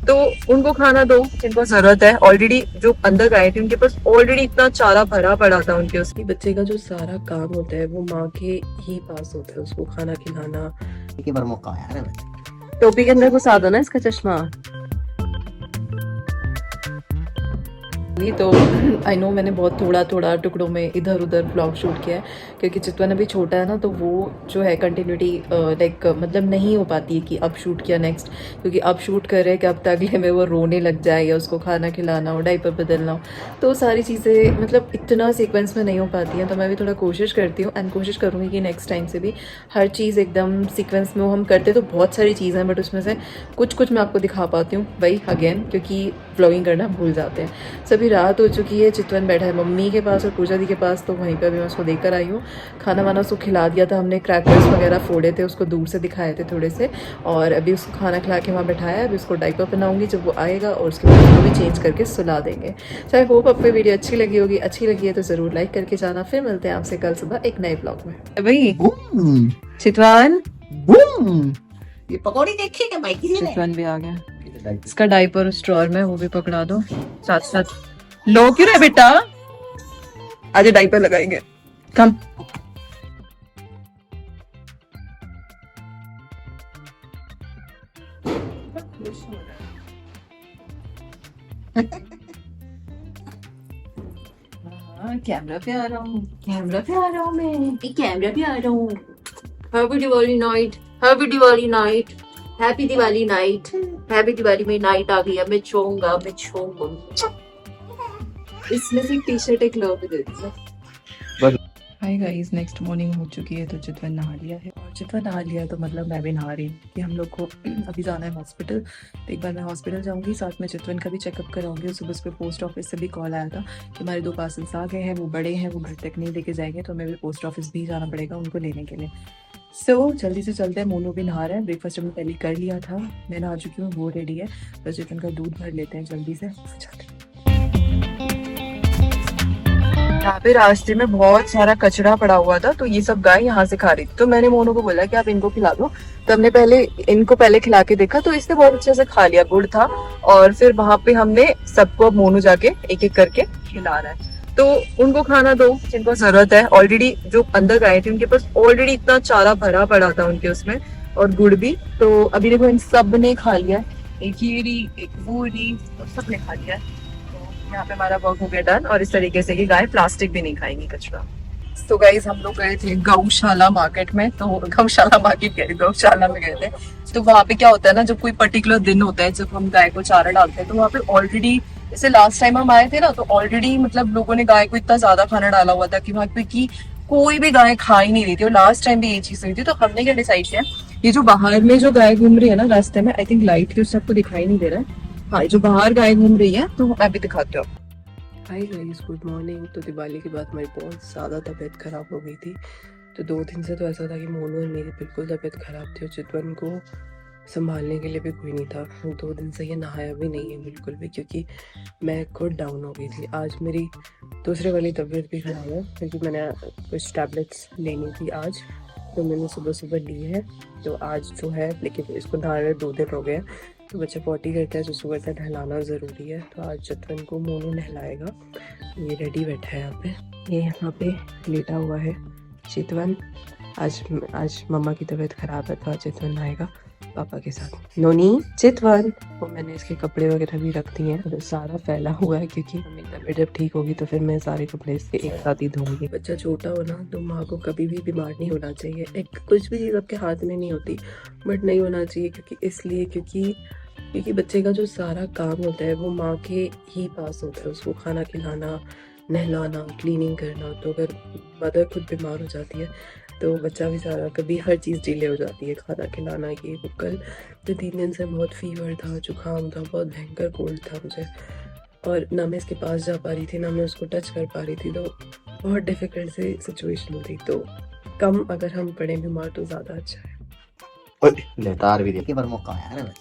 तो उनको खाना दो जिनको जरूरत है। ऑलरेडी जो अंदर गए थे उनके पास ऑलरेडी इतना चारा भरा पड़ा था उनके। उसकी बच्चे का जो सारा काम होता है वो माँ के ही पास होता है, उसको खाना खिलाना। टोपी के अंदर घुसा दो ना इसका चश्मा। तो आई नो मैंने बहुत थोड़ा थोड़ा टुकड़ों में इधर उधर ब्लॉग शूट किया है क्योंकि चितवन अभी छोटा है ना, तो वो जो है कंटिन्यूटी लाइक मतलब नहीं हो पाती है कि अब शूट किया नेक्स्ट, क्योंकि अब शूट कर रहे हैं कि अब तक अगले में वो रोने लग जाए या उसको खाना खिलाना हो, डायपर बदलना हो, तो सारी चीज़ें मतलब इतना सीक्वेंस में नहीं हो पाती हैं। तो मैं भी थोड़ा कोशिश करती हूँ एंड कोशिश करूँगी कि नेक्स्ट टाइम से भी हर चीज़ एकदम सीक्वेंस में हो। हम करते तो बहुत सारी चीज़ें हैं बट उसमें से कुछ कुछ मैं आपको दिखा पाती हूँ भाई अगेन, क्योंकि व्लॉगिंग करना भूल जाते हैं। सभी रात हो चुकी है, चितवन बैठा है मम्मी के पास और पूजा दी के पास, तो वहीं पे अभी मैं उसको देकर आई हूँ। खाना वाना उसको खिला दिया था हमने, क्रैकर्स वगैरह फोड़े थे उसको दूर से दिखाए थे थोड़े से, और अभी उसको खाना खिला के वहाँ बैठाया। अभी उसको डायपर पहनाऊंगी जब वो आएगा और उसके बाद उसको भी चेंज करके सुला देंगे। सो आई होप आपको वीडियो अच्छी लगी होगी। अच्छी लगी है तो ज़रूर लाइक करके जाना। फिर मिलते हैं आपसे कल सुबह एक नए ब्लॉग में। भाई चितवन ये पकौड़ी देखी क्या भाई किसी ने? चितवन भी आ गया, इसका डायपर उस ड्रॉअर में वो भी पकड़ा दो साथ साथ। लो क्यों रे बेटा, आज डायपर लगाएंगे। कम कैमरा पे आ रहा हूँ, कैमरा पे आ रहा हूँ मैं, कैमरा पे आ रहा हूँ। Happy Diwali night, happy Diwali night, happy Diwali night, happy Diwali में नाइट आ गई है। मैं छोऊंगा, मैं छोऊंगा। इसमें से टी शर्ट एक लो दे दीजिए। हाय गाइस, नेक्स्ट मॉर्निंग हो चुकी है तो चितवन नहा लिया है, और चितवन नहा लिया है तो मतलब मैं भी नहा रही हूँ कि हम लोग को अभी जाना है हॉस्पिटल। तो एक बार मैं हॉस्पिटल जाऊंगी, साथ में चितवन का भी चेकअप कराऊंगी। सुबह सुबह पोस्ट ऑफिस से भी कॉल आया था कि हमारे 2 पार्सल्स आ गए हैं, वो बड़े हैं, वो घर तक नहीं लेके जाएंगे, तो हमें भी पोस्ट ऑफिस भी जाना पड़ेगा उनको लेने के लिए। सो जल्दी से चलते हैं। मोनू भी नहा रहा है, ब्रेकफास्ट हमने पहले कर लिया था, मैं नहा चुकी हूँ, वो रेडी है, तो चितवन का दूध भर लेते हैं जल्दी से, चलते हैं। यहाँ पे रास्ते में बहुत सारा कचरा पड़ा हुआ था, तो ये सब गाय यहाँ से खा रही थी, तो मैंने मोनू को बोला कि आप इनको खिला दो। तो हमने पहले इनको खिला के देखा तो इसने बहुत अच्छे से खा लिया, गुड़ था। और फिर वहां पे हमने सबको, अब मोनू जाके एक एक करके खिला रहा है। तो उनको खाना दो जिनको जरूरत है। ऑलरेडी जो अंदर गाय थी उनके पास ऑलरेडी इतना चारा भरा पड़ा था उनके उसमें, और गुड़ भी। तो अभी देखो इन सब ने खा लिया, एक ये एक वो तो सब ने खा लिया। यहाँ पे हमारा वर्क हो गया डन, और इस तरीके से कि गाय प्लास्टिक भी नहीं खाएंगी, कचरा। तो गाइस हम लोग गए थे गौशाला मार्केट में, तो गौशाला मार्केट गए, गौशाला में गए थे। तो वहाँ पे क्या होता है ना, जब कोई पर्टिकुलर दिन होता है जब हम गाय को चारा डालते हैं, तो वहाँ पे ऑलरेडी, जैसे लास्ट टाइम हम आए थे ना, तो ऑलरेडी मतलब लोगों ने गाय को इतना ज्यादा खाना डाला हुआ था कि वहाँ पे की कोई भी गाय खा ही नहीं रही थी। और लास्ट टाइम भी ये चीज हुई थी, तो हमने क्या डिसाइड किया, ये जो बाहर में जो गाय घूम रही है ना रास्ते में, आई थिंक लाइट की सबको दिखाई नहीं दे रहा है, हाँ जो बाहर गाय घूम रही है, तो मैं भी दिखाती हूँ। Hi guys, good morning. तो दिवाली के बाद हमारी बहुत ज़्यादा तबीयत ख़राब हो गई थी। तो 2 दिन से तो ऐसा था कि मोनू और मेरी बिल्कुल तबीयत ख़राब थी, और चितवन को संभालने के लिए भी कोई नहीं था। 2 दिन से ये नहाया भी नहीं है बिल्कुल भी, क्योंकि मैं खुद डाउन हो गई थी। आज मेरी दूसरे वाली तबीयत भी ख़राब है, क्योंकि मैंने कुछ टैबलेट्स लेनी थी आज, तो मैंने सुबह सुबह ली है। तो आज जो है, लेकिन इसको नहाए 2 दिन हो गए, तो बच्चा पॉटी करता है तो सुबह तक नहलाना ज़रूरी है। तो आज चितवन को मोनू नहलाएगा। ये रेडी बैठा है यहाँ पे, ये यहाँ पे लेटा हुआ है चितवन। आज मम्मा की तबीयत ख़राब है, तो आज चितवन नहाएगा पापा के साथ। नोनी चितवन, तो मैंने इसके कपड़े वगैरह भी रख दिए हैं, तो सारा फैला हुआ है, क्योंकि मेरी तबीयत जब ठीक होगी तो फिर मैं सारे कपड़े इसके एक साथ ही धोऊंगी। बच्चा छोटा हो ना, तो माँ को कभी भी बीमार नहीं होना चाहिए। एक कुछ भी चीज़ आपके हाथ में नहीं होती, बट नहीं होना चाहिए, क्योंकि बच्चे का जो सारा काम होता है वो माँ के ही पास होता है। उसको खाना खिलाना, नहलाना, क्लीनिंग करना। तो अगर मदर खुद बीमार हो जाती है तो बच्चा भी सारा, कभी हर चीज़ डिले हो जाती है, खाना खिलाना, ये वो। कल तो 3 दिन से बहुत फीवर था, जुकाम था, बहुत भयंकर कोल्ड था मुझे, और ना मैं इसके पास जा पा रही थी, ना मैं उसको टच कर पा रही थी। तो बहुत डिफिकल्ट सी सिचुएशन होती। तो कम अगर हम पड़े बीमार तो ज़्यादा अच्छा है। लेतार भी देखी पर मौका आया ना।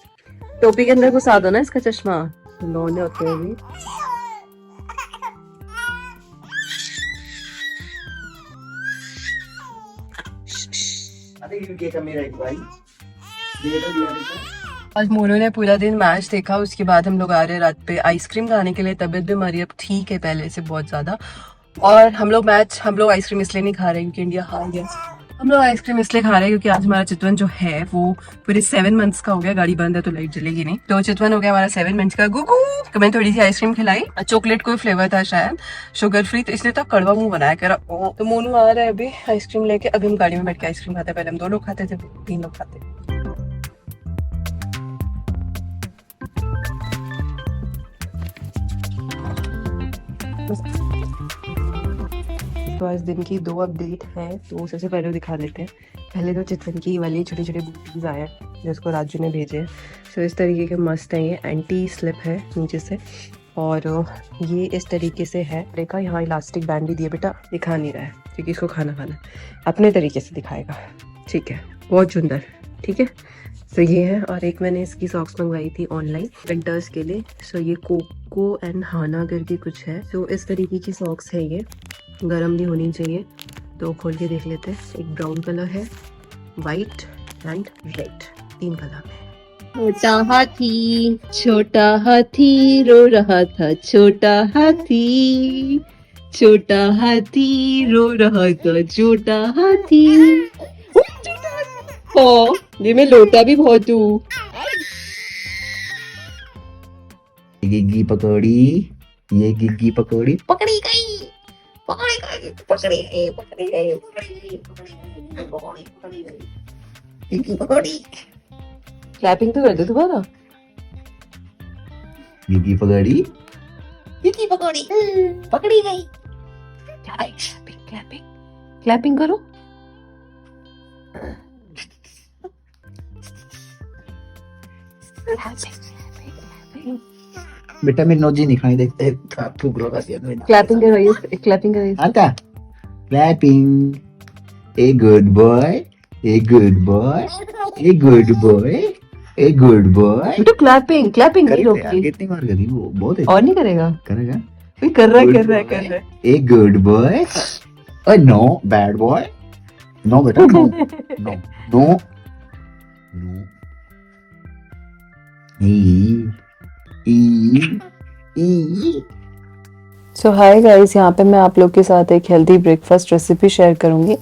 टोपी के अंदर घुसा दो ना इसका चश्मा, लौंडे होते हैं अभी। अरे ये क्या मेरा एक भाई, ये तो दिया देखो। आज मोनू ने पूरा दिन मैच देखा, उसके बाद हम लोग आ रहे हैं रात पे आइसक्रीम खाने के लिए। तबीयत भी हमारी अब ठीक है पहले से बहुत ज्यादा। और हम लोग आइसक्रीम इसलिए नहीं खा रहे हैं क्योंकि इंडिया हार गया। हम लोग आइसक्रीम इसलिए खा रहे हैं क्योंकि आज हमारा चितवन जो है वो पूरे 7 मंथ्स का हो गया। गाड़ी बंद है तो लाइट जलेगी नहीं, तो चितवन हो गया हमारा 7 मंथ्स का। गुगू तो मैंने थोड़ी सी आइसक्रीम खिलाई, चॉकलेट कोई फ्लेवर था शायद, शुगर फ्री, तो इसलिए तो कड़वा मुंह बनाया कह रहा। ओ तो मोनू आ रहा है अभी आइसक्रीम लेके। अभी हम गाड़ी में बैठ के आइसक्रीम खाते हैं। पहले हम 2 लोग खाते थे, 3 लोग खाते। तो आज दिन की 2 अपडेट हैं, तो सबसे पहले दिखा देते हैं। पहले तो चितवन की वाली छोटे छोटे बूटीज आए हैं जिसको राजू ने भेजे हैं। सो इस तरीके के मस्त हैं, ये एंटी स्लिप है नीचे से, और ये इस तरीके से है। देखा यहाँ इलास्टिक बैंड भी दिया। बेटा दिखा नहीं रहा है क्योंकि इसको खाना है, अपने तरीके से दिखाएगा, ठीक है, बहुत सुंदर, ठीक है। सो ये है, और एक मैंने इसकी सॉक्स मंगवाई थी ऑनलाइन विंटर्स के लिए। सो ये कोको एंड हाना करके कुछ है। सो इस तरीके की सॉक्स है, ये गर्म भी होनी चाहिए। तो खोल के देख लेते हैं। एक ब्राउन कलर है, वाइट एंड रेड, 3 कलर में। छोटा हाथी रो रहा था, छोटा हाथी रो रहा था, छोटा हाथी। ओ, ये मैं लोटा भी बहुत हूँ। गिग्गी पकौड़ी, ये गिग्गी पकौड़ी पकड़ी गई, पकड़ी गई, पकड़ी गई, पकड़ी गई, पकड़ी गई, गिग्गी पकौड़ी। क्लैपिंग तो कर दो दोबारा। गिग्गी पकौड़ी, गिग्गी पकौड़ी पकड़ी गई। क्लैपिंग करो। बेटा मेरी नोजी नहीं खाई, देखते हैं थूक लो बस। क्लैपिंग करवाइए, क्लैपिंग करवाइए। आता क्लैपिंग, ए गुड बॉय, ए गुड बॉय, ए गुड बॉय, ए गुड बॉय। बेटा क्लैपिंग नहीं रोकी। कितनी बार करी वो, बहुत है। और नहीं करेगा? करेगा, कोई कर रहा है। A good boy, no bad boy, no बेटा, no no no no. So hi guys, यहाँ पे मैं आप लोग के साथ एक हेल्दी ब्रेकफास्ट रेसिपी शेयर करूंगी,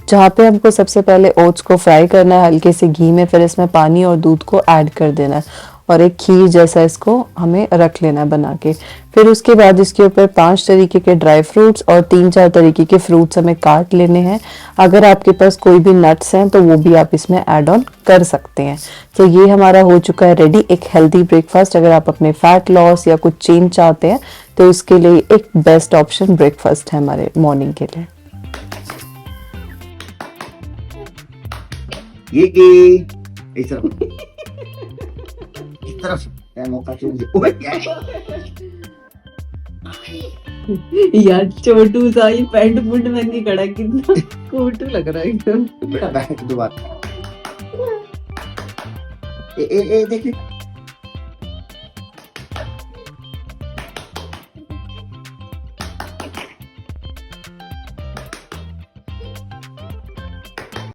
जहाँ पे हमको सबसे पहले ओट्स को फ्राई करना है हल्के से घी में, फिर इसमें पानी और दूध को ऐड कर देना है, और एक खीर जैसा इसको हमें रख लेना है बना के। फिर उसके बाद इसके ऊपर 5 तरीके के ड्राई फ्रूट्स और 3-4 तरीके के फ्रूट्स हमें काट लेने हैं। अगर आपके पास कोई भी नट्स हैं तो वो भी आप इसमें ऐड ऑन कर सकते हैं। तो ये हमारा हो चुका है रेडी, एक हेल्दी ब्रेकफास्ट। अगर आप अपने फैट लॉस या कुछ चेंज चाहते हैं तो इसके लिए एक बेस्ट ऑप्शन ब्रेकफास्ट है हमारे मॉर्निंग के लिए। ये इस तरफ मौका चूक। ओए क्या है? यार छोटू सा ही पैंट पुंट में के खड़ा, कितना कोटू लग रहा है एकदम। बैठ दोबारा। ए देख